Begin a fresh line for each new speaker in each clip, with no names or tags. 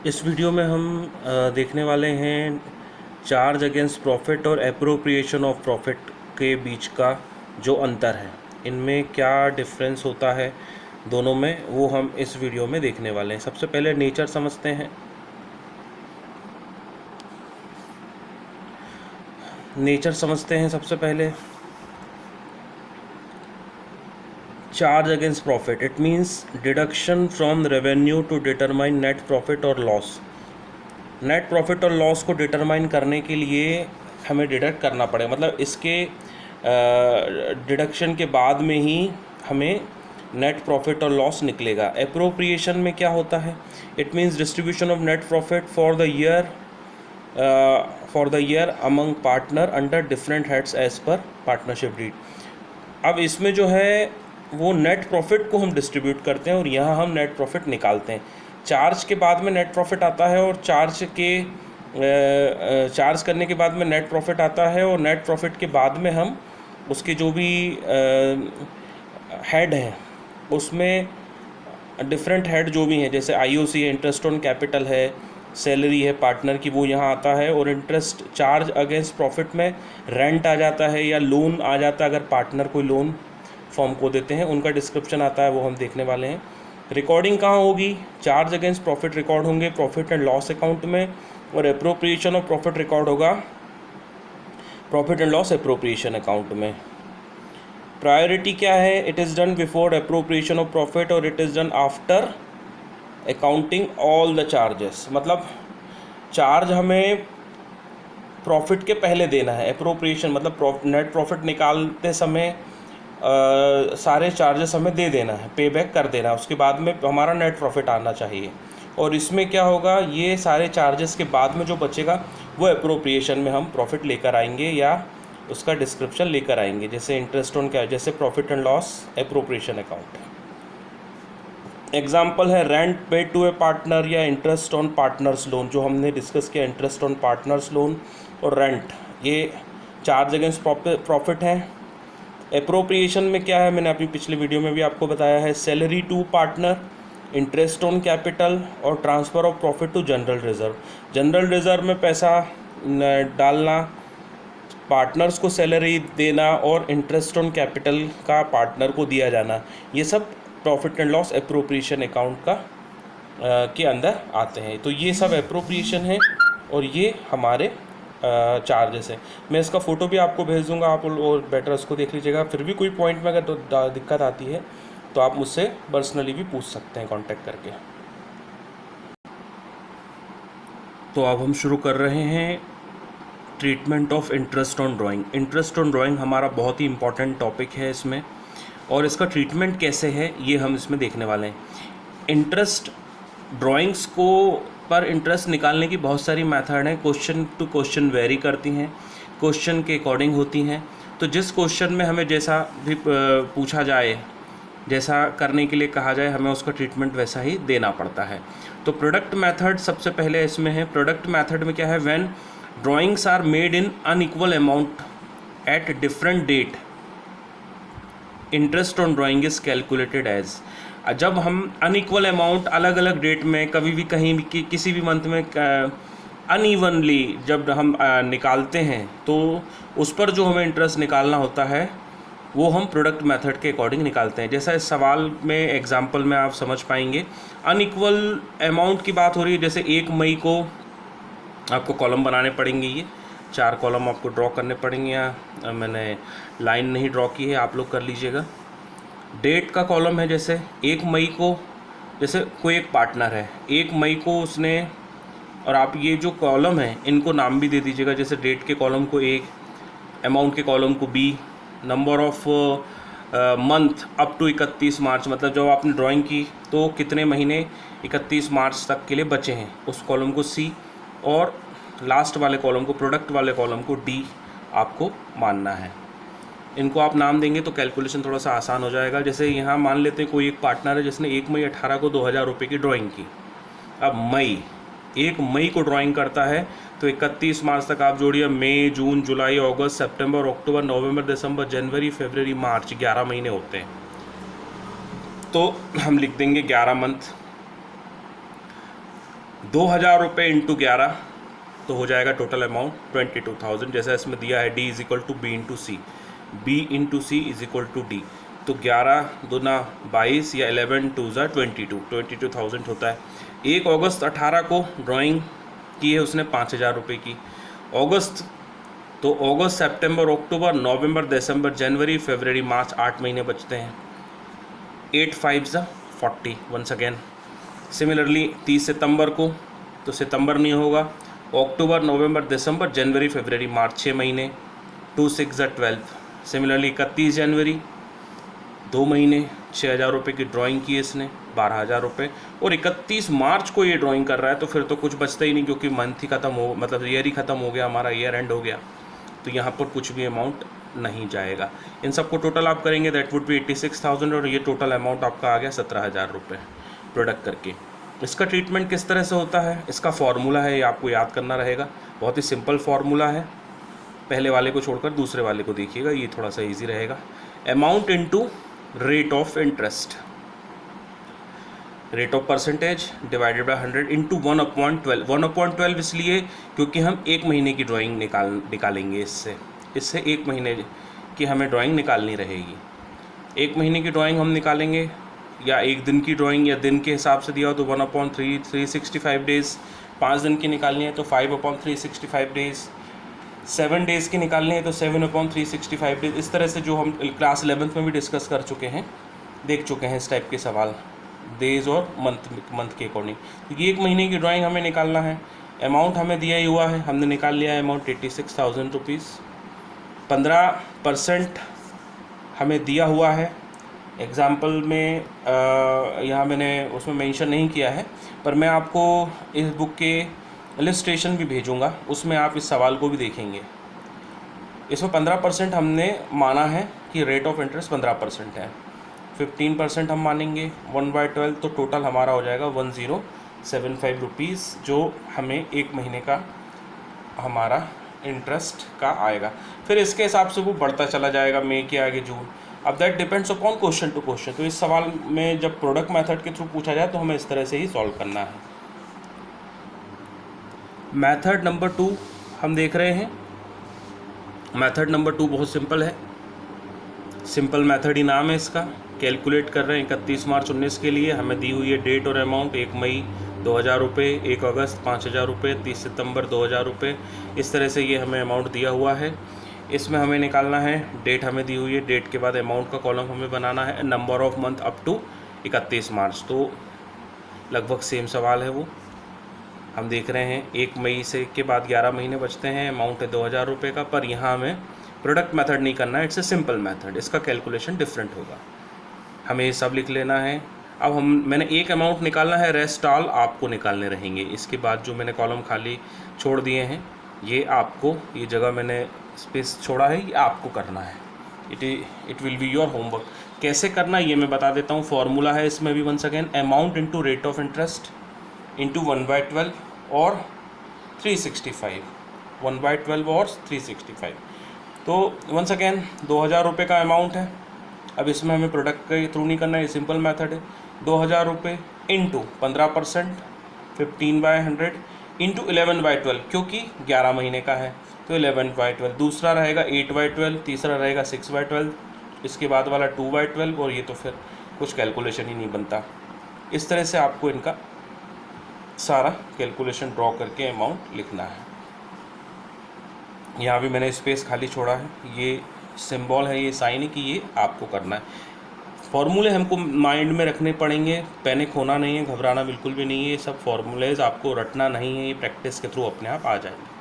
इस वीडियो में हम देखने वाले हैं चार्ज अगेंस्ट प्रॉफिट और एप्रोप्रिएशन ऑफ प्रॉफिट के बीच का जो अंतर है, इनमें क्या डिफरेंस होता है दोनों में, वो हम इस वीडियो में देखने वाले हैं। सबसे पहले नेचर समझते हैं। सबसे पहले charge against profit, it means deduction from revenue to determine net profit और लॉस। नेट प्रॉफिट और लॉस को डिटरमाइन करने के लिए हमें डिडक्ट करना पड़ेगा, मतलब इसके डिडक्शन के बाद में ही हमें नेट प्रॉफिट और लॉस निकलेगा। एप्रोप्रिएशन में क्या होता है? It means distribution of net profit for the year among partner under different heads as per partnership deed. अब इसमें जो है वो नेट प्रॉफिट को हम डिस्ट्रीब्यूट करते हैं और यहाँ हम नेट प्रॉफिट निकालते हैं। चार्ज के बाद में नेट प्रॉफिट आता है और चार्ज करने के बाद में नेट प्रॉफिट आता है, और नेट प्रॉफिट के बाद में हम उसके जो भी हेड हैं उसमें डिफरेंट हेड जो भी हैं, जैसे आईओसी है, इंटरेस्ट ऑन कैपिटल है, सैलरी है पार्टनर की, वो यहाँ आता है। और इंटरेस्ट चार्ज अगेंस्ट प्रॉफिट में रेंट आ जाता है या लोन आ जाता है, अगर पार्टनर कोई लोन फॉर्म को देते हैं, उनका डिस्क्रिप्शन आता है, वो हम देखने वाले हैं। रिकॉर्डिंग कहाँ होगी? चार्ज अगेंस्ट प्रॉफिट रिकॉर्ड होंगे प्रॉफिट एंड लॉस अकाउंट में, और एप्रोप्रिएशन ऑफ प्रॉफिट रिकॉर्ड होगा profit and loss appropriation account में। प्रायोरिटी क्या है? It is done before appropriation of profit और it is done after accounting all the charges. मतलब charge हमें प्रॉफिट के पहले देना है, एप्रोप्रिएशन मतलब नेट प्रॉफिट निकालते समय सारे चार्जेस हमें दे देना है, पे बैक कर देना है, उसके बाद में हमारा नेट प्रॉफिट आना चाहिए। और इसमें क्या होगा, ये सारे चार्जेस के बाद में जो बचेगा वो एप्रोप्रिएशन में हम प्रॉफिट लेकर आएंगे या उसका डिस्क्रिप्शन लेकर आएंगे, जैसे इंटरेस्ट ऑन क्या, जैसे profit and loss appropriation account. Example है rent paid to a partner या इंटरेस्ट ऑन पार्टनर्स लोन, जो हमने डिस्कस किया, इंटरेस्ट ऑन पार्टनर्स लोन और रेंट, ये चार्ज अगेंस्ट प्रॉफिट है। एप्रोप्रिएशन में क्या है, मैंने अपनी पिछले वीडियो में भी आपको बताया है, salary to partner, interest on capital और transfer of profit to general reserve. General reserve में पैसा डालना, पार्टनर्स को सैलरी देना और इंटरेस्ट ऑन कैपिटल का पार्टनर को दिया जाना, ये सब profit and loss appropriation account का के अंदर आते हैं। तो ये सब एप्रोप्रिएशन है और ये हमारे चार्जेस है। मैं इसका फ़ोटो भी आपको भेज दूंगा, आप और बेटर उसको देख लीजिएगा। फिर भी कोई पॉइंट में अगर दिक्कत आती है तो आप मुझसे पर्सनली भी पूछ सकते हैं कांटेक्ट करके। तो अब हम शुरू कर रहे हैं treatment of interest on drawing. Interest on drawing हमारा बहुत ही इंपॉर्टेंट टॉपिक है इसमें, और इसका ट्रीटमेंट कैसे है ये हम इसमें देखने वाले हैं। इंटरेस्ट ड्राइंग्स को पर इंटरेस्ट निकालने की बहुत सारी मेथड हैं, क्वेश्चन टू क्वेश्चन वेरी करती हैं, क्वेश्चन के अकॉर्डिंग होती हैं। तो जिस क्वेश्चन में हमें जैसा भी पूछा जाए, जैसा करने के लिए कहा जाए, हमें उसका ट्रीटमेंट वैसा ही देना पड़ता है। तो प्रोडक्ट मेथड सबसे पहले इसमें है। प्रोडक्ट मेथड में क्या है, when drawings are made in unequal amount at different date, interest on drawing is calculated as. जब हम अनइक्वल अमाउंट अलग अलग डेट में, कभी भी कहीं भी किसी भी मंथ में अनइवनली जब हम निकालते हैं, तो उस पर जो हमें इंटरेस्ट निकालना होता है वो हम प्रोडक्ट मेथड के अकॉर्डिंग निकालते हैं। जैसा इस सवाल में एग्जांपल में आप समझ पाएंगे, अनइक्वल अमाउंट की बात हो रही है। जैसे 1 मई को आपको कॉलम बनाने पड़ेंगे, ये 4 कॉलम आपको ड्रॉ करने पड़ेंगे। यहाँ मैंने लाइन नहीं ड्रॉ की है, आप लोग कर लीजिएगा। डेट का कॉलम है, जैसे 1 मई को, जैसे कोई एक पार्टनर है, 1 मई को उसने, और आप ये जो कॉलम है इनको नाम भी दे दीजिएगा, जैसे डेट के कॉलम को A, अमाउंट के कॉलम को B, number of month up to 31 March, मतलब जब आपने ड्राइंग की तो कितने महीने 31 मार्च तक के लिए बचे हैं, उस कॉलम को C, और लास्ट वाले कॉलम को, प्रोडक्ट वाले कॉलम को D आपको मानना है। इनको आप नाम देंगे तो कैलकुलेशन थोड़ा सा आसान हो जाएगा। जैसे यहाँ मान लेते हैं कोई एक पार्टनर है जिसने 1 मई 18 को 2000 रुपये की ड्राइंग की। अब 1 मई को ड्राइंग करता है तो 31 मार्च तक आप जोड़िए, मई, जून, जुलाई, अगस्त, सितंबर, अक्टूबर, नवंबर, दिसंबर, जनवरी, फरवरी, मार्च, 11 महीने होते हैं। तो हम लिख देंगे 11 मंथ। 2000 रुपये इंटू 11 तो हो जाएगा टोटल अमाउंट 22,000। जैसा इसमें दिया है D is equal to B into C, B into C is equal to D. तो 11 दूना 22 या 11 टू ज़ा 22,000 होता है। 1 अगस्त 18 को ड्राइंग की है उसने 5,000 रुपये की। अगस्त तो अगस्त, सितंबर, अक्टूबर, नवंबर, दिसंबर, जनवरी, फरवरी, मार्च, 8 महीने बचते हैं। 8 5 ज़ा 40 वंस अगेन। सिमिलरली 30 सितंबर को तो सितंबर नहीं होगा, अक्टूबर, नवंबर, दिसंबर, जनवरी, फरवरी, मार्च, 6 महीने। 2 6 ज़ा 12। सिमिलरली 31 जनवरी 2 महीने, 6,000 रुपये की ड्राइंग की इसने, 12,000 रुपये। और 31 मार्च को ये ड्राइंग कर रहा है तो फिर तो कुछ बचता ही नहीं, क्योंकि मंथ ही ख़त्म हो, मतलब ईयर ही ख़त्म हो गया, हमारा ईयर एंड हो गया, तो यहाँ पर कुछ भी अमाउंट नहीं जाएगा। इन सबको टोटल आप करेंगे दैट वुड बी 86,000 और ये टोटल अमाउंट आपका आ गया 17,000 रुपये प्रोडक्ट करके। इसका ट्रीटमेंट किस तरह से होता है, इसका फॉर्मूला है, ये आपको याद करना रहेगा। बहुत ही सिंपल फार्मूला है, पहले वाले को छोड़कर दूसरे वाले को देखिएगा, ये थोड़ा सा इजी रहेगा। Amount into rate of interest, rate of percentage divided by 100 into 1/12। 1/12 इसलिए क्योंकि हम 1 महीने की ड्राइंग निकालेंगे इससे 1 महीने की हमें ड्राइंग निकालनी रहेगी। 1 महीने की ड्राइंग हम निकालेंगे, या 1 दिन की ड्राइंग या दिन के हिसाब से दिया हो तो 1/3, 365 डेज़। 5 दिन की निकालनी है तो 5/365 डेज़। 7 डेज़ की निकालनी है तो 7/365 डेज़। इस तरह से जो हम क्लास 11th में भी डिस्कस कर चुके हैं, देख चुके हैं इस टाइप के सवाल, डेज़ और मंथ के अकॉर्डिंग। तो ये 1 महीने की ड्राइंग हमें निकालना है। अमाउंट हमें दिया ही हुआ है, हमने निकाल लिया है अमाउंट 86,000 रुपीज़। 15% हमें दिया हुआ है। एग्ज़ाम्पल में यहाँ मैंने उसमें मेंशन नहीं किया है, पर मैं आपको इस बुक के इलस्ट्रेशन भी भेजूँगा, उसमें आप इस सवाल को भी देखेंगे। इसमें 15% हमने माना है कि रेट ऑफ इंटरेस्ट 15% है। 15% हम मानेंगे 1/12, तो टोटल हमारा हो जाएगा 1075 रुपीज़, जो हमें 1 महीने का हमारा इंटरेस्ट का आएगा। फिर इसके हिसाब से वो बढ़ता चला जाएगा, मई के आगे जून। अब that depends upon question to question. तो इस सवाल में जब प्रोडक्ट मेथड के थ्रू पूछा जाए तो हमें इस तरह से ही सॉल्व करना है। मेथड नंबर 2 हम देख रहे हैं। मेथड नंबर 2 बहुत सिंपल है, सिंपल मेथड ही नाम है इसका। कैलकुलेट कर रहे हैं 31 मार्च 19 के लिए, हमें दी हुई है डेट और अमाउंट 1 मई 2,000 रुपये, 1 अगस्त 5,000 रुपये, 30 सितंबर 2,000 रुपये। इस तरह से ये हमें अमाउंट दिया हुआ है। इसमें हमें निकालना है, डेट हमें दी हुई है, डेट के बाद अमाउंट का कॉलम हमें बनाना है, number of month up to 31 March. तो लगभग सेम सवाल है वो हम देख रहे हैं। 1 मई से के बाद 11 महीने बचते हैं, अमाउंट है 2,000 रुपये का, पर यहाँ हमें प्रोडक्ट मेथड नहीं करना है, इट्स ए सिंपल मेथड, इसका कैलकुलेशन डिफरेंट होगा। हमें ये सब लिख लेना है। अब मैंने एक अमाउंट निकालना है, रेस्ट ऑल आपको निकालने रहेंगे। इसके बाद जो मैंने कॉलम खाली छोड़ दिए हैं, ये आपको, ये जगह मैंने स्पेस छोड़ा है, ये आपको करना है। It will be your homework. कैसे करना है ये मैं बता देता हूँ। फॉर्मूला है इसमें भी once again, amount into rate of interest into 1/12 और 365, 1/12 और 365। तो वंस अगेन 2,000 रुपये का अमाउंट है। अब इसमें हमें प्रोडक्ट के थ्रू नहीं करना है, ये सिंपल मेथड है। 2,000 रुपये इंटू 15%, 15/100 इंटू 11/12, क्योंकि 11 महीने का है तो 11/12। दूसरा रहेगा 8/12, तीसरा रहेगा 6/12, इसके बाद वाला 2/12, और ये तो फिर कुछ कैलकुलेशन ही नहीं बनता। इस तरह से आपको इनका सारा कैलकुलेशन ड्रॉ करके अमाउंट लिखना है। यहाँ भी मैंने स्पेस खाली छोड़ा है, ये सिंबल है, ये साइन है कि ये आपको करना है। फॉर्मूले हमको माइंड में रखने पड़ेंगे, पैनिक होना नहीं है, घबराना बिल्कुल भी नहीं है। ये सब फॉर्मूलेज आपको रटना नहीं है, ये प्रैक्टिस के थ्रू अपने आप आ जाएंगे।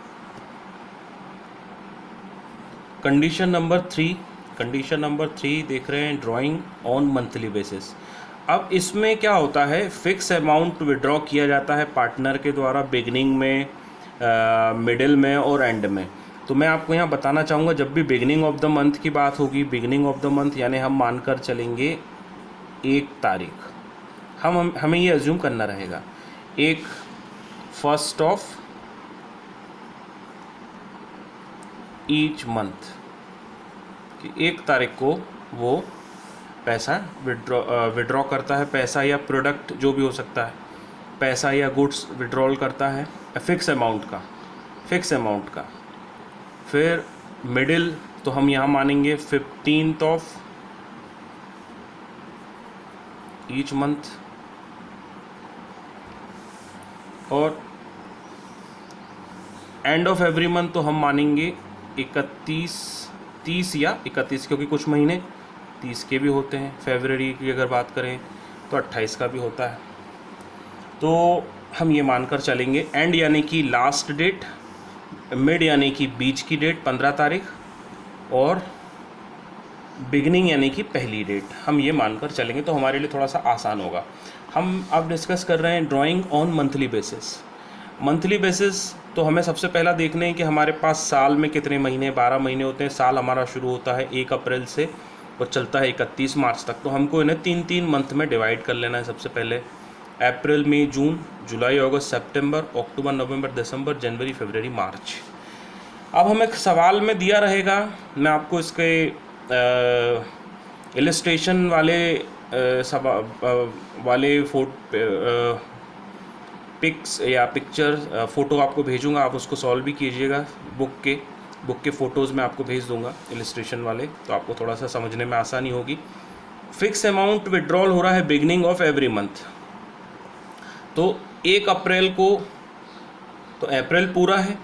कंडीशन नंबर 3 देख रहे हैं, ड्राइंग ऑन मंथली बेसिस। अब इसमें क्या होता है, फिक्स अमाउंट विड्रॉ किया जाता है पार्टनर के द्वारा बिगिनिंग में, मिडिल में और एंड में। तो मैं आपको यहाँ बताना चाहूँगा, जब भी बिगिनिंग ऑफ द मंथ की बात होगी, बिगिनिंग ऑफ द मंथ यानी हम मानकर चलेंगे 1 तारीख, हमें ये अज्यूम करना रहेगा 1 फर्स्ट ऑफ ईच मंथ, कि 1 तारीख को वो पैसा विड्रॉ करता है, पैसा या प्रोडक्ट जो भी हो सकता है। पैसा या गुड्स विड्रॉल करता है फिक्स अमाउंट का। फिर मिडिल तो हम यहाँ मानेंगे 15th ऑफ ईच मंथ, और एंड ऑफ एवरी मंथ तो हम मानेंगे 30 या 31, क्योंकि कुछ महीने 30 के भी होते हैं। फरवरी की अगर बात करें तो 28 का भी होता है। तो हम ये मानकर चलेंगे एंड यानी कि लास्ट डेट, मिड यानी कि बीच की डेट 15 तारीख, और बिगनिंग यानी कि पहली डेट, हम ये मानकर चलेंगे तो हमारे लिए थोड़ा सा आसान होगा। हम अब डिस्कस कर रहे हैं drawing on monthly basis. Monthly basis तो हमें सबसे पहला देखना है कि हमारे पास साल में कितने महीने, 12 महीने होते हैं। साल हमारा शुरू होता है 1 अप्रैल से और चलता है 31 मार्च तक। तो हमको इन्हें 3-3 मंथ में डिवाइड कर लेना है। सबसे पहले अप्रैल, मई, जून, जुलाई, अगस्त, सितंबर, अक्टूबर, नवंबर, दिसंबर, जनवरी, फरवरी, मार्च। अब हमें सवाल में दिया रहेगा, मैं आपको इसके इलस्ट्रेशन वाले पिक्स या पिक्चर फ़ोटो आपको भेजूंगा, आप उसको सॉल्व भी कीजिएगा। बुक के फ़ोटोज़ मैं आपको भेज दूंगा इलस्ट्रेशन वाले, तो आपको थोड़ा सा समझने में आसानी होगी। फिक्स अमाउंट विड्रॉल हो रहा है बिगनिंग ऑफ एवरी मंथ। तो 1 अप्रैल को, तो अप्रैल पूरा है,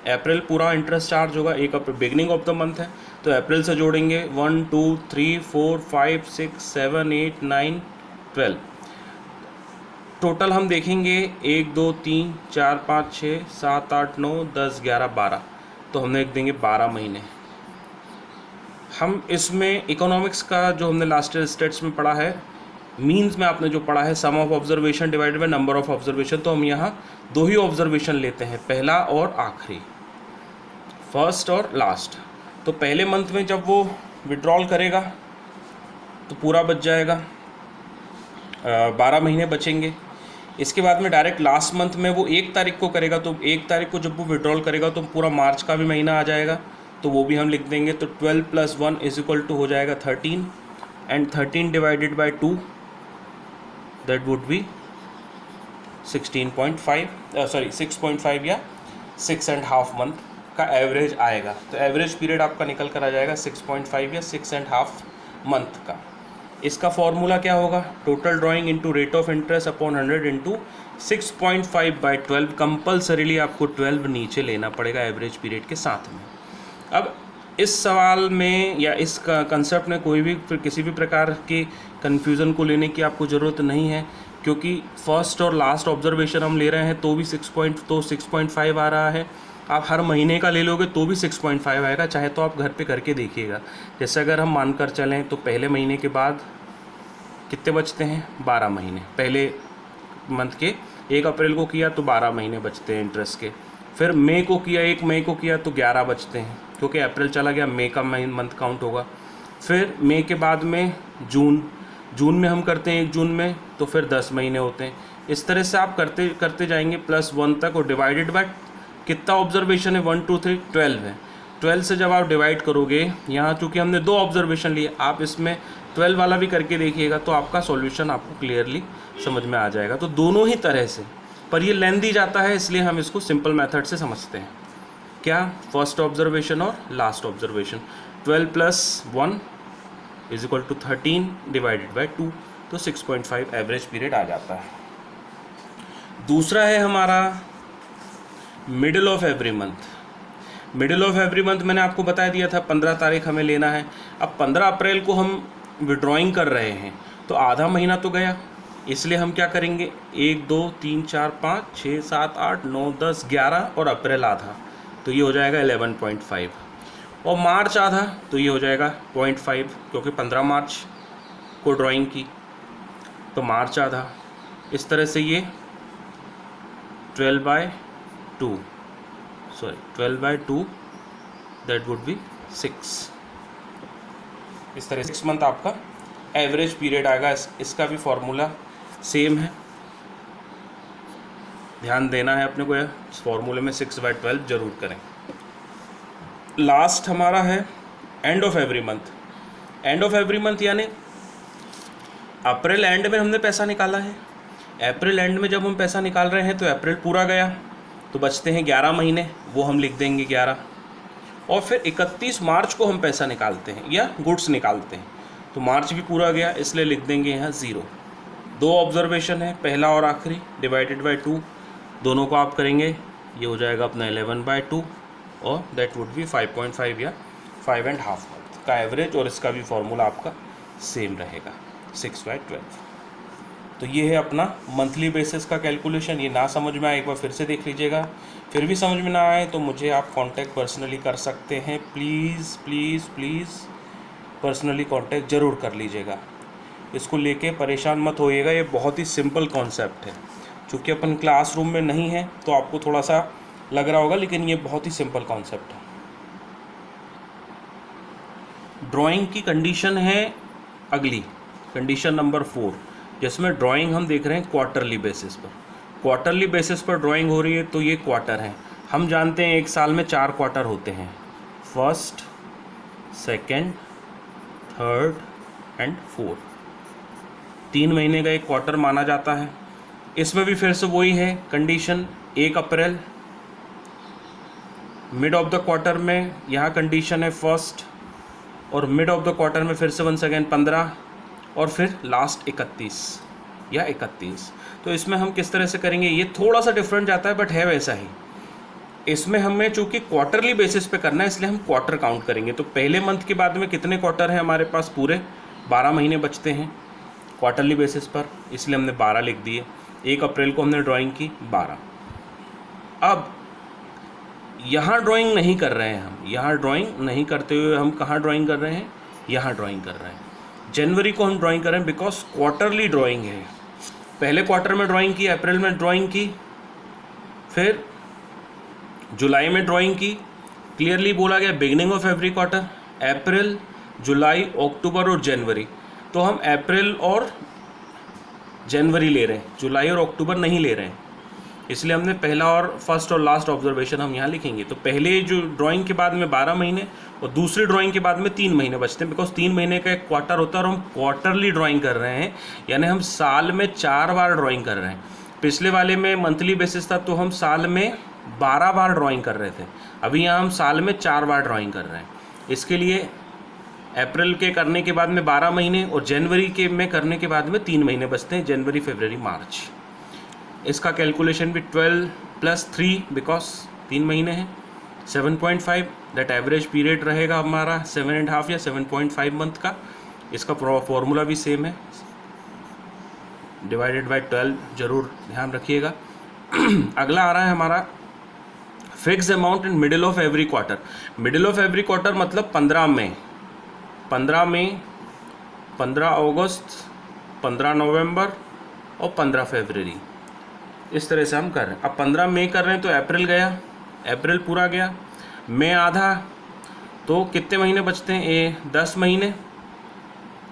अप्रैल पूरा इंटरेस्ट चार्ज होगा। 1 अप्रैल बिगनिंग ऑफ द मंथ है, तो अप्रैल से जोड़ेंगे 1 2 3 4 5 6 7 8 9 12। टोटल हम देखेंगे 1 2 3 4 5 6 7 8 9 10 11 12, तो हम लिख देंगे 12 महीने। हम इसमें इकोनॉमिक्स का जो हमने लास्ट ईयर स्टेट्स में पढ़ा है, मीन्स में आपने जो पढ़ा है sum of observation divided by number of observation, तो हम यहाँ 2 ही ऑब्जर्वेशन लेते हैं, पहला और आखिरी, फर्स्ट और लास्ट। तो पहले मंथ में जब वो विड्रॉल करेगा तो पूरा बच जाएगा, 12 महीने बचेंगे। इसके बाद में डायरेक्ट लास्ट मंथ में वो 1 तारीख को करेगा, तो 1 तारीख को जब वो विड्रॉल करेगा तो पूरा मार्च का भी महीना आ जाएगा, तो वो भी हम लिख देंगे। तो 12 + 1 = हो जाएगा 13, and 13 divided by 2 that would be 6.5 या 6.5 मंथ का एवरेज आएगा। तो एवरेज पीरियड आपका निकल कर आ जाएगा 6.5 या 6.5 मंथ का। इसका फॉर्मूला क्या होगा, total drawing into rate of interest upon 100 into 6.5/12। Compulsorily आपको 12 नीचे लेना पड़ेगा एवरेज पीरियड के साथ में। अब इस सवाल में या इस कंसेप्ट में कोई भी किसी भी प्रकार के कन्फ्यूज़न को लेने की आपको ज़रूरत नहीं है, क्योंकि फर्स्ट और लास्ट ऑब्जर्वेशन हम ले रहे हैं तो भी 6.5 आ रहा है। आप हर महीने का ले लोगे तो भी 6.5 आएगा, चाहे तो आप घर पे करके देखिएगा। जैसे अगर हम मानकर चलें तो पहले महीने के बाद कितने बचते हैं, 12 महीने। पहले मंथ के 1 अप्रैल को किया तो 12 महीने बचते हैं इंटरेस्ट के। फिर मई को किया, 1 मई को किया तो 11 बचते हैं, क्योंकि अप्रैल चला गया, मई का मंथ काउंट होगा। फिर मई के बाद में जून में हम करते हैं 1 जून में, तो फिर 10 महीने होते हैं। इस तरह से आप करते जाएंगे +1 तक, और डिवाइडेड बाय कितना ऑब्जर्वेशन है, 1 2 3 12 है। 12 से जब आप डिवाइड करोगे, यहाँ चूँकि हमने 2 ऑब्जर्वेशन लिए, आप इसमें 12 वाला भी करके देखिएगा तो आपका सॉल्यूशन आपको क्लियरली समझ में आ जाएगा। तो दोनों ही तरह से, पर ये लेंथी जाता है, इसलिए हम इसको सिंपल मेथड से समझते हैं। क्या, फर्स्ट ऑब्जर्वेशन और लास्ट ऑब्जर्वेशन। 12 + 1 = 13 डिवाइडेड बाय 2, तो 6.5 एवरेज पीरियड आ जाता है। दूसरा है हमारा middle of every month. Middle of every month मैंने आपको बता दिया था 15 तारीख हमें लेना है। अब 15 अप्रैल को हम विड्रॉइंग कर रहे हैं, तो आधा महीना तो गया, इसलिए हम क्या करेंगे, 1 2 3 4 5 6 7 8 9 10 11 और अप्रैल आधा, तो ये हो जाएगा 11.5, और मार्च आधा, तो ये हो जाएगा 0.5, क्योंकि 15 मार्च को ड्राइंग की, तो मार्च आधा। इस तरह से ये 12/2 दैट वुड बी 6। इस तरह 6 मंथ आपका एवरेज पीरियड आएगा। इसका भी फॉर्मूला सेम है, ध्यान देना है अपने को, इस फॉर्मूले में 6/12 जरूर करें। लास्ट हमारा है end of every month. End of every month यानी अप्रैल एंड में हमने पैसा निकाला है, अप्रैल एंड में जब हम पैसा निकाल रहे हैं तो अप्रैल पूरा गया, तो बचते हैं 11 महीने, वो हम लिख देंगे 11। और फिर 31 मार्च को हम पैसा निकालते हैं या गुड्स निकालते हैं, तो मार्च भी पूरा गया, इसलिए लिख देंगे यहाँ 0। 2 ऑब्जर्वेशन है, पहला और आखिरी, डिवाइडेड बाय 2, दोनों को आप करेंगे, ये हो जाएगा अपना 11/2 और दैट वुड बी 5.5 या 5.5 मंथ का एवरेज। और इसका भी फॉर्मूला आपका सेम रहेगा 6/12। तो ये है अपना मंथली बेसिस का कैलकुलेशन। ये ना समझ में आए एक बार फिर से देख लीजिएगा, फिर भी समझ में ना आए तो मुझे आप कांटेक्ट पर्सनली कर सकते हैं। Please please please personally contact ज़रूर कर लीजिएगा, इसको लेके परेशान मत होइएगा। ये बहुत ही सिंपल कॉन्सेप्ट है, चूँकि अपन क्लासरूम में नहीं है तो आपको थोड़ा सा लग रहा होगा, लेकिन ये बहुत ही सिंपल कॉन्सेप्ट है। ड्राइंग की कंडीशन है अगली, कंडीशन नंबर 4, जिसमें ड्राइंग हम देख रहे हैं क्वार्टरली बेसिस पर। क्वार्टरली बेसिस पर ड्राइंग हो रही है, तो ये क्वार्टर है। हम जानते हैं एक साल में 4 क्वार्टर होते हैं, first, second, third and fourth. 3 महीने का एक क्वार्टर माना जाता है। इसमें भी फिर से वही है condition, 1 April. Mid of the quarter में यहाँ कंडीशन है फर्स्ट, और मिड ऑफ द क्वार्टर में फिर से वंस अगेन 15, और फिर लास्ट 31 या 31। तो इसमें हम किस तरह से करेंगे, ये थोड़ा सा डिफरेंट जाता है बट है वैसा ही। इसमें हमें चूँकि क्वार्टरली बेसिस पे करना है, इसलिए हम क्वार्टर काउंट करेंगे। तो पहले मंथ के बाद में कितने क्वार्टर हैं हमारे पास, पूरे 12 महीने बचते हैं क्वार्टरली बेसिस पर, इसलिए हमने 12 लिख दिए। 1 अप्रैल को हमने ड्राइंग की 12। अब यहाँ ड्राइंग नहीं कर रहे हैं हम, यहाँ ड्राइंग नहीं करते हुए हम कहाँ ड्राइंग कर रहे हैं, यहाँ ड्राइंग कर रहे हैं। जनवरी को हम ड्राइंग कर रहे हैं बिकॉज क्वार्टरली ड्राइंग है। पहले क्वार्टर में ड्राइंग की, अप्रैल में ड्राइंग की, फिर जुलाई में ड्राइंग की। क्लियरली बोला गया बिगिनिंग ऑफ एवरी क्वार्टर, अप्रैल, जुलाई, अक्टूबर और जनवरी। तो हम अप्रैल और जनवरी ले रहे हैं, जुलाई और अक्टूबर नहीं ले रहे हैं, इसलिए हमने पहला और फर्स्ट और लास्ट ऑब्जर्वेशन हम यहाँ लिखेंगे। तो पहले जो ड्राइंग के बाद में 12 महीने और दूसरी ड्राइंग के बाद में 3 महीने बचते हैं, बिकॉज 3 महीने का एक क्वार्टर होता है और हम क्वार्टरली ड्राइंग कर रहे हैं, यानी हम साल में 4 बार ड्राइंग कर रहे हैं। पिछले वाले में मंथली बेसिस था तो हम साल में 12 बार ड्राइंग कर रहे थे, अभी यहाँ हम साल में 4 बार ड्राइंग कर रहे हैं। इसके लिए अप्रैल के करने के बाद में 12 महीने और जनवरी के में करने के बाद में 3 महीने बचते हैं, जनवरी, फरवरी, मार्च। इसका कैलकुलेशन भी 12 + 3 बिकॉज 3 महीने हैं, 7.5 दैट एवरेज पीरियड रहेगा हमारा 7.5 या 7.5 मंथ का। इसका फॉर्मूला भी सेम है, डिवाइडेड बाय 12 जरूर ध्यान रखिएगा। अगला आ रहा है हमारा fix amount in middle of every quarter. Middle of every quarter मतलब 15 मई, 15 मई, 15 अगस्त, 15 नवंबर और 15 फरवरी, इस तरह से हम कर रहे हैं। अब 15 मई कर रहे हैं तो अप्रैल गया, अप्रैल पूरा गया, मई आधा, तो कितने महीने बचते हैं, ये 10 महीने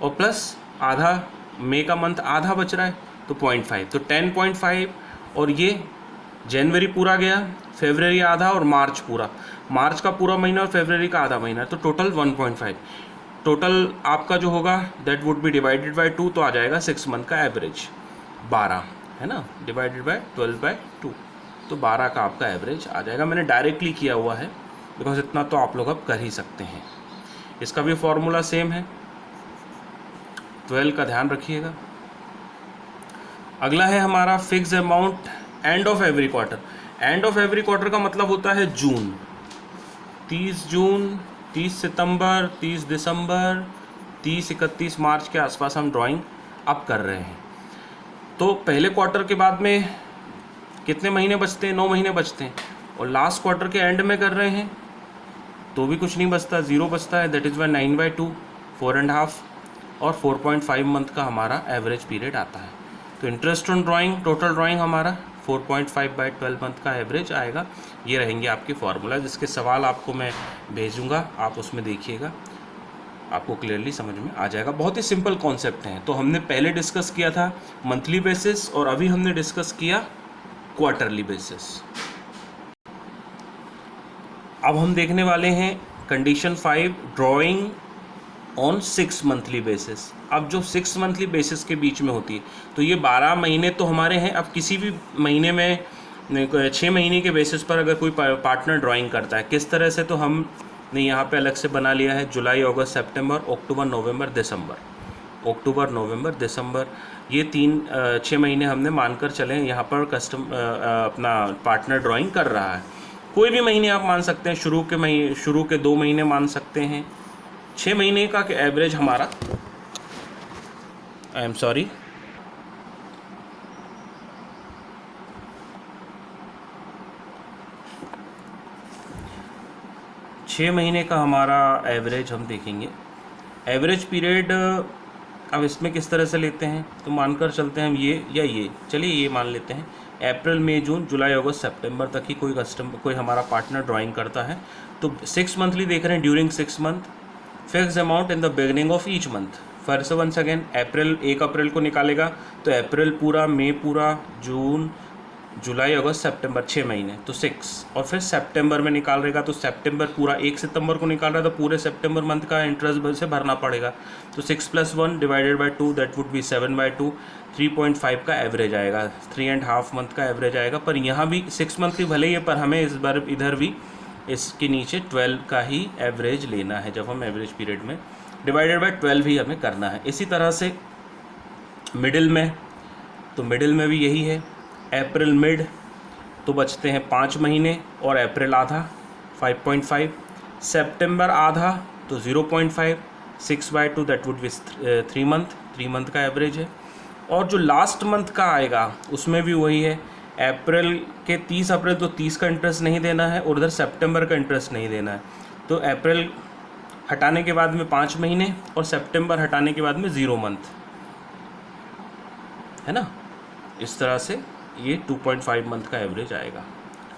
और प्लस आधा, मई का मंथ आधा बच रहा है तो 0.5, तो 10.5। और ये जनवरी पूरा गया, फरवरी आधा और मार्च पूरा, मार्च का पूरा महीना और फरवरी का आधा महीना, तो टोटल 1.5। टोटल आपका जो होगा that would be divided by 2, तो आ जाएगा 6 मंथ का एवरेज 12 है ना, डिवाइडेड बाय 12/2, तो 12 का आपका एवरेज आ जाएगा। मैंने डायरेक्टली किया हुआ है बिकॉज इतना तो आप लोग अब कर ही सकते हैं। इसका भी फॉर्मूला सेम है, 12 का ध्यान रखिएगा। अगला है हमारा fix amount end of every quarter. End of every quarter का मतलब होता है जून, 30 जून, 30 सितंबर, 30 दिसंबर, 30, 31 मार्च के आसपास हम ड्राइंग अब कर रहे हैं। तो पहले क्वार्टर के बाद में कितने महीने बचते हैं, 9 महीने बचते हैं, और लास्ट क्वार्टर के एंड में कर रहे हैं तो भी कुछ नहीं बचता, 0 बचता है, दैट इज़ वाई 9/2, 4.5 और 4.5 मंथ का हमारा एवरेज पीरियड आता है। तो interest on drawing, total drawing हमारा 4.5/12 मंथ का एवरेज आएगा। ये रहेंगे आपके फार्मूला, जिसके सवाल आपको मैं भेजूँगा, आप उसमें देखिएगा, आपको क्लियरली समझ में आ जाएगा। बहुत ही सिंपल कॉन्सेप्ट हैं। तो हमने पहले डिस्कस किया था मंथली बेसिस और अभी हमने डिस्कस किया क्वार्टरली बेसिस। अब हम देखने वाले हैं condition 5, drawing on 6 monthly basis. अब जो 6 मंथली बेसिस के बीच में होती है, तो ये 12 महीने तो हमारे हैं। अब किसी भी महीने में 6 महीने के बेसिस पर अगर कोई पार्टनर ड्राइंग करता है, किस तरह से, तो हमने यहाँ पे अलग से बना लिया है जुलाई, अगस्त, सितंबर, अक्टूबर, नवंबर, दिसंबर। अक्टूबर, नवंबर, दिसंबर, ये 6 महीने हमने मानकर चले यहाँ पर अपना पार्टनर ड्राइंग कर रहा है। कोई भी महीने आप मान सकते हैं, शुरू के 2 महीने मान सकते हैं। 6 महीने का एवरेज हमारा, आई एम सॉरी, 6 महीने का हमारा एवरेज हम देखेंगे। एवरेज पीरियड अब इसमें किस तरह से लेते हैं, तो मानकर चलते हैं हम ये या ये, चलिए ये मान लेते हैं। अप्रैल, मई, जून, जुलाई, अगस्त, सितंबर तक ही कोई हमारा पार्टनर ड्राइंग करता है, तो 6 मंथली देख रहे हैं। During 6 month, fix amount in the beginning of each month. फिर से वंस अगेन, 1 अप्रैल को निकालेगा तो अप्रैल पूरा, मई पूरा, जून, जुलाई, अगस्त, सितंबर, 6 महीने, तो 6। और फिर सितंबर में निकालेगा तो सितंबर पूरा, 1 सितंबर को निकाल रहा है तो पूरे सितंबर मंथ का इंटरेस्ट से भरना पड़ेगा। तो 6 + 1 divided by 2, that would be 7/2। 3.5 का एवरेज आएगा, 3.5 मंथ का एवरेज आएगा। पर यहाँ भी 6 मंथ की भले ही है, पर हमें इस बार इधर भी इसके नीचे 12 का ही एवरेज लेना है। जब हम एवरेज पीरियड में डिवाइडेड बाई 12 ही हमें करना है। इसी तरह से मिडिल में, तो मिडिल में भी यही है। अप्रैल मिड तो बचते हैं 5 महीने, और अप्रैल आधा 5.5, सितंबर आधा तो 0.5, 6/2 that would be 3 month. 3 month का एवरेज है। और जो लास्ट मंथ का आएगा उसमें भी वही है। अप्रैल के 30 अप्रैल तो 30 का इंटरेस्ट नहीं देना है, और उधर सितंबर का इंटरेस्ट नहीं देना है। तो अप्रैल हटाने के बाद में 5 महीने, और सितंबर हटाने के बाद में 0 मंथ, है ना। इस तरह से ये 2.5 मंथ का एवरेज आएगा।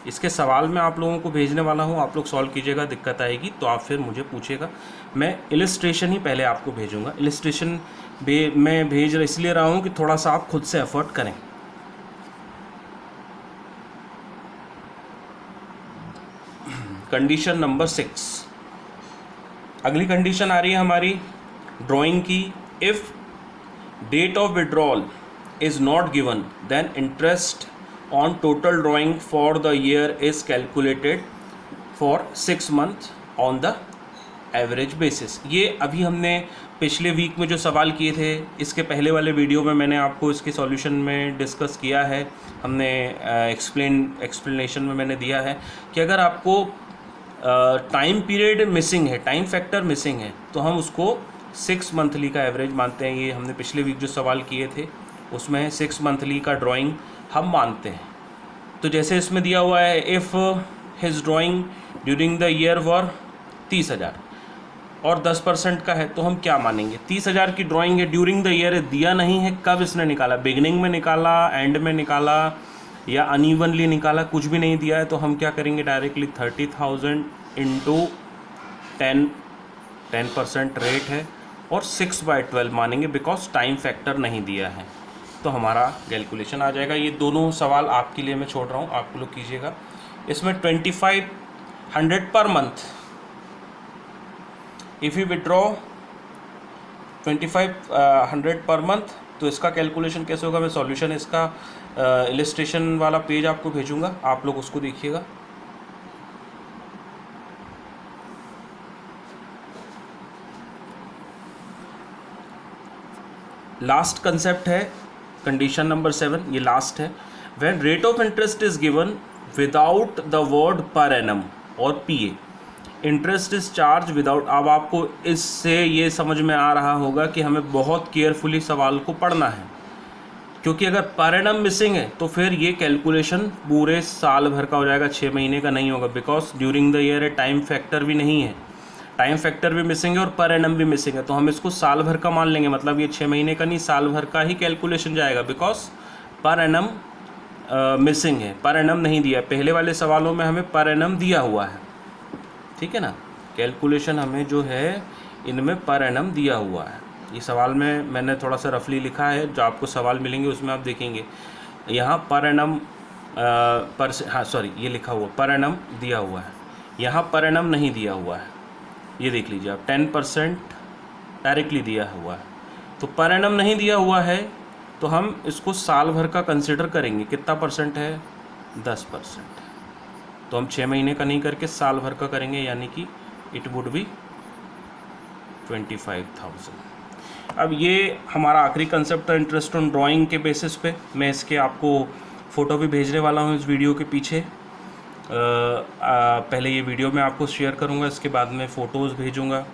इसके सवाल मैं आप लोगों को भेजने वाला हूँ, आप लोग सॉल्व कीजिएगा। दिक्कत आएगी तो आप फिर मुझे पूछिएगा। मैं इलस्ट्रेशन ही पहले आपको भेजूँगा। इलस्ट्रेशन मैं भेज इसलिए रहा हूँ कि थोड़ा सा आप खुद से एफर्ट करें। कंडीशन नंबर 6, अगली कंडीशन आ रही है हमारी ड्राइंग की। If date of withdrawal is not given, then interest on total drawing for the year is calculated for 6 months on the average basis। ये अभी हमने पिछले वीक में जो सवाल किए थे, इसके पहले वाले वीडियो में मैंने आपको इसके सॉल्यूशन में डिस्कस किया है। हमने एक्सप्लेनेशन में मैंने दिया है कि अगर आपको टाइम पीरियड मिसिंग है, टाइम फैक्टर मिसिंग है, तो हम उसको 6 मंथली का एवरेज मानते हैं। ये हमने पिछले वीक जो सवाल किए थे उसमें 6 मंथली का ड्राइंग हम मानते हैं। तो जैसे इसमें दिया हुआ है, if his drawing during the year वर 30,000 और 10% का है, तो हम क्या मानेंगे। 30,000 की ड्राइंग है, ड्यूरिंग द ईयर दिया नहीं है, कब इसने निकाला, बिगनिंग में निकाला, एंड में निकाला, या अनइवनली निकाला, कुछ भी नहीं दिया है। तो हम क्या करेंगे, डायरेक्टली 30,000 इंटू 10% रेट है, और 6/12 मानेंगे, बिकॉज टाइम फैक्टर नहीं दिया है। तो हमारा कैलकुलेशन आ जाएगा। ये दोनों सवाल आपके लिए मैं छोड़ रहा हूँ, आप लोग कीजिएगा। इसमें 2500 per month, if you withdraw 2500 per month, तो इसका कैलकुलेशन कैसे होगा। मैं सॉल्यूशन इसका इलस्ट्रेशन वाला पेज आपको भेजूंगा, आप लोग उसको देखिएगा। लास्ट कंसेप्ट है कंडीशन नंबर 7, ये लास्ट है। When rate of interest is given without the word per annum और पीए, इंटरेस्ट इज चार्ज विदाउट। अब आपको इससे ये समझ में आ रहा होगा कि हमें बहुत केयरफुली सवाल को पढ़ना है, क्योंकि अगर पर एनम मिसिंग है तो फिर ये कैलकुलेशन पूरे साल भर का हो जाएगा, 6 महीने का नहीं होगा, बिकॉज ड्यूरिंग द ईयर है, टाइम फैक्टर भी नहीं है, टाइम फैक्टर भी मिसिंग है और पर एनम भी मिसिंग है। तो हम इसको साल भर का मान लेंगे, मतलब ये 6 महीने का नहीं, साल भर का ही कैलकुलेशन जाएगा, बिकॉज पर एनम मिसिंग है, पर एनम नहीं दिया। पहले वाले सवालों में हमें पर एनम दिया हुआ है, ठीक है ना। कैलकुलेशन हमें जो है इनमें पर एनम दिया हुआ है। ये सवाल में मैंने थोड़ा सा रफली लिखा है, जो आपको सवाल मिलेंगे उसमें आप देखेंगे यहाँ पर एनम ये लिखा हुआ पर एनम दिया हुआ है, यहाँ पर एनम नहीं दिया हुआ है। ये देख लीजिए आप, 10% डायरेक्टली दिया हुआ है। तो पर एनम नहीं दिया हुआ है तो हम इसको साल भर का कंसिडर करेंगे। कितना परसेंट है? 10%। तो हम 6 महीने का नहीं करके साल भर का करेंगे, यानी कि इट वुड बी 25,000। अब ये हमारा आखिरी कंसेप्ट था इंटरेस्ट ऑन ड्राइंग के बेसिस पे। मैं इसके आपको फ़ोटो भी भेजने वाला हूँ इस वीडियो के पीछे। पहले ये वीडियो मैं आपको शेयर करूँगा, इसके बाद में फ़ोटोज़ भेजूँगा।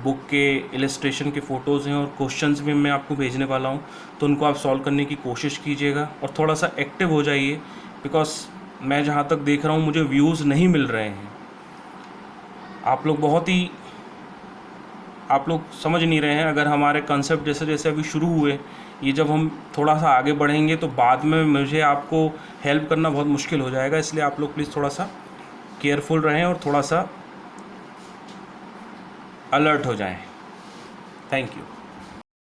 बुक के इलस्ट्रेशन के फ़ोटोज़ हैं और क्वेश्चंस भी मैं आपको भेजने वाला हूँ, तो उनको आप सॉल्व करने की कोशिश कीजिएगा और थोड़ा सा एक्टिव हो जाइए। बिकॉज मैं जहाँ तक देख रहा हूँ मुझे व्यूज़ नहीं मिल रहे हैं। आप लोग समझ नहीं रहे हैं। अगर हमारे कंसेप्ट जैसे जैसे अभी शुरू हुए, ये जब हम थोड़ा सा आगे बढ़ेंगे तो बाद में मुझे आपको हेल्प करना बहुत मुश्किल हो जाएगा। इसलिए आप लोग प्लीज़ थोड़ा सा केयरफुल रहें और थोड़ा सा अलर्ट हो जाएं। Thank you.